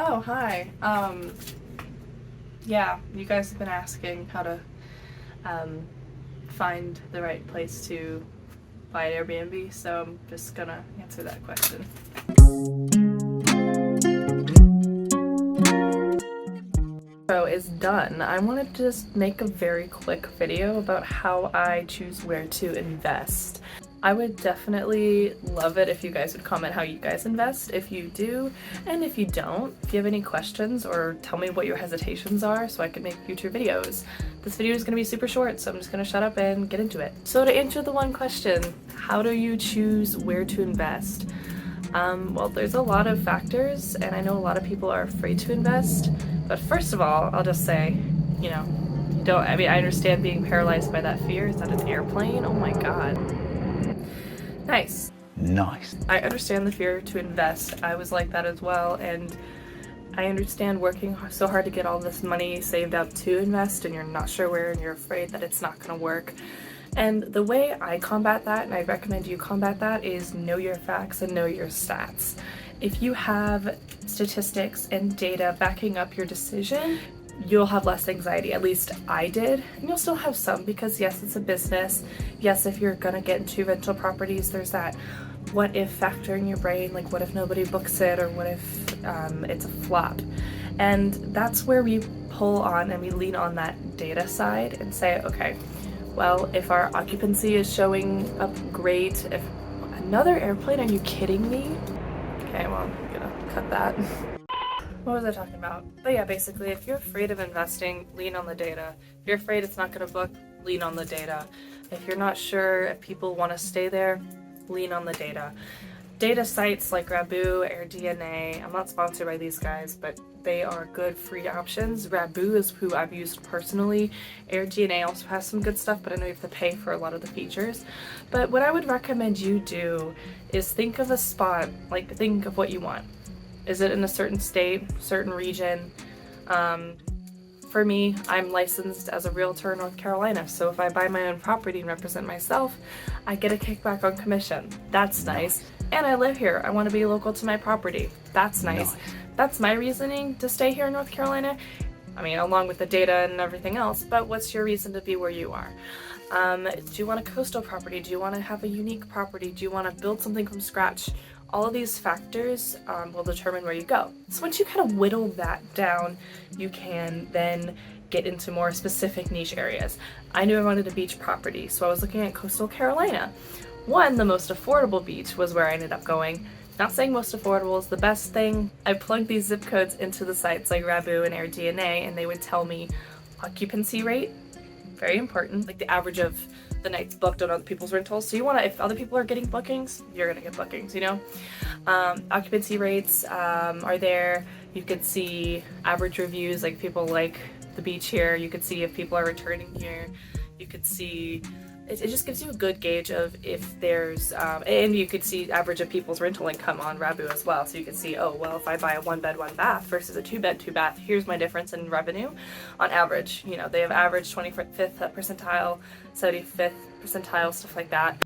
Oh, hi. Yeah, you guys have been asking how to um, find the right place to buy an Airbnb, so I'm just gonna answer that question. So is done. I wanted to just make a very quick video about how I choose where to invest. I would definitely love it if you guys would comment how you guys invest, if you do, and if you don't, if you have any questions or tell me what your hesitations are so I can make future videos. This video is going to be super short, so I'm just going to shut up and get into it. So to answer the one question, how do you choose where to invest? Well, there's a lot of factors, and I know a lot of people are afraid to invest, but first of all, I'll just say, you know, I understand being paralyzed by that fear. Is that an airplane? Oh my god. Nice. Nice. I understand the fear to invest. I was like that as well, and I understand working so hard to get all this money saved up to invest, and you're not sure where, and you're afraid that it's not going to work. And the way I combat that, and I recommend you combat that, is know your facts and know your stats. If you have statistics and data backing up your decision, you'll have less anxiety. At least I did. And you'll still have some because yes, it's a business. Yes, if you're gonna get into rental properties, there's that what if factor in your brain, like what if nobody books it, or what if it's a flop. And that's where we pull on and we lean on that data side and say, okay, well, if our occupancy is showing up great, if another airplane, are you kidding me? Okay, well, I'm gonna cut that. What was I talking about? But yeah, basically, if you're afraid of investing, lean on the data. If you're afraid it's not gonna book, lean on the data. If you're not sure if people wanna stay there, lean on the data. Data sites like Vrbo, AirDNA, I'm not sponsored by these guys, but they are good free options. Vrbo is who I've used personally. AirDNA also has some good stuff, but I know you have to pay for a lot of the features. But what I would recommend you do is think of a spot, like think of what you want. Is it in a certain state, certain region? For me, I'm licensed as a realtor in North Carolina, so if I buy my own property and represent myself, I get a kickback on commission. That's nice. And I live here. I want to be local to my property. That's nice. That's my reasoning to stay here in North Carolina. I mean, along with the data and everything else, but what's your reason to be where you are? Do you want a coastal property? Do you want to have a unique property? Do you want to build something from scratch? All of these factors will determine where you go. So once you kind of whittle that down, you can then get into more specific niche areas. I knew I wanted a beach property, so I was looking at coastal Carolina. One, the most affordable beach was where I ended up going. Not saying most affordable is the best thing. I plugged these zip codes into the sites like Vrbo and AirDNA, and they would tell me occupancy rate, very important, like the average of the nights booked on other people's rentals. So you want to, if other people are getting bookings, you're gonna get bookings, you know? Occupancy rates are there. You could see average reviews, like people like the beach here. You could see if people are returning here. You could see, it just gives you a good gauge of if there's, and you could see average of people's rental income on Vrbo as well. So you can see, oh, well, if I buy a 1 bed, 1 bath versus a 2 bed, 2 bath, here's my difference in revenue on average. You know, they have average 25th percentile, 75th percentile, stuff like that.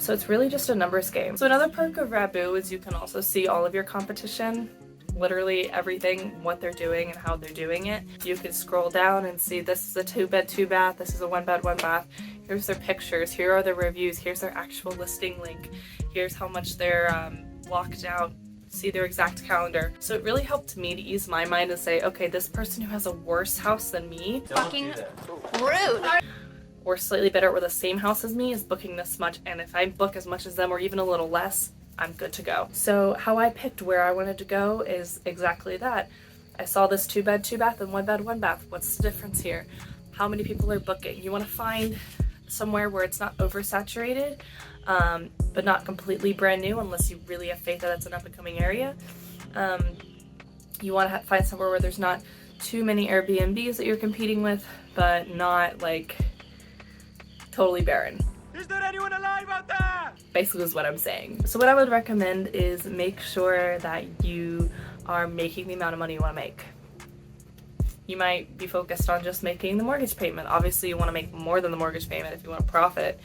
So it's really just a numbers game. So another perk of Vrbo is you can also see all of your competition, literally everything, what they're doing and how they're doing it. You can scroll down and see this is a 2 bed, 2 bath, this is a 1 bed, 1 bath. Here's their pictures, here are the reviews, here's their actual listing link, here's how much they're locked out, see their exact calendar. So it really helped me to ease my mind and say, okay, this person who has a worse house than me, Fucking rude. or slightly better or the same house as me, is booking this much, and if I book as much as them or even a little less, I'm good to go. So how I picked where I wanted to go is exactly that. I saw this 2 bed, 2 bath and 1 bed, 1 bath. What's the difference here? How many people are booking? You want to find somewhere where it's not oversaturated, but not completely brand new unless you really have faith that it's an up-and-coming area. You want to find somewhere where there's not too many Airbnbs that you're competing with, but not like totally barren. Is there anyone alive out there? Basically is what I'm saying. So what I would recommend is make sure that you are making the amount of money you want to make. You might be focused on just making the mortgage payment. Obviously you want to make more than the mortgage payment if you want to profit,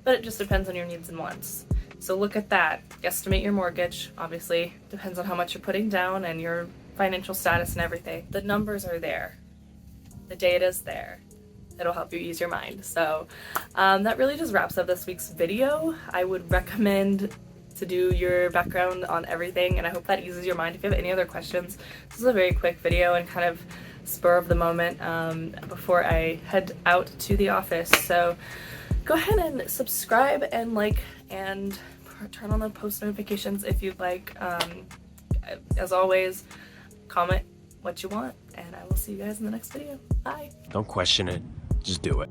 but it just depends on your needs and wants. So look at that. Guesstimate your mortgage. Obviously depends on how much you're putting down and your financial status and everything. The numbers are there. The data's there. It'll help you ease your mind. So that really just wraps up this week's video. I would recommend to do your background on everything, and I hope that eases your mind. If you have any other questions, this is a very quick video and kind of spur of the moment before I head out to the office. So go ahead and subscribe and like and turn on the post notifications if you'd like. As always, comment what you want, and I will see you guys in the next video. Bye. Don't question it, just do it.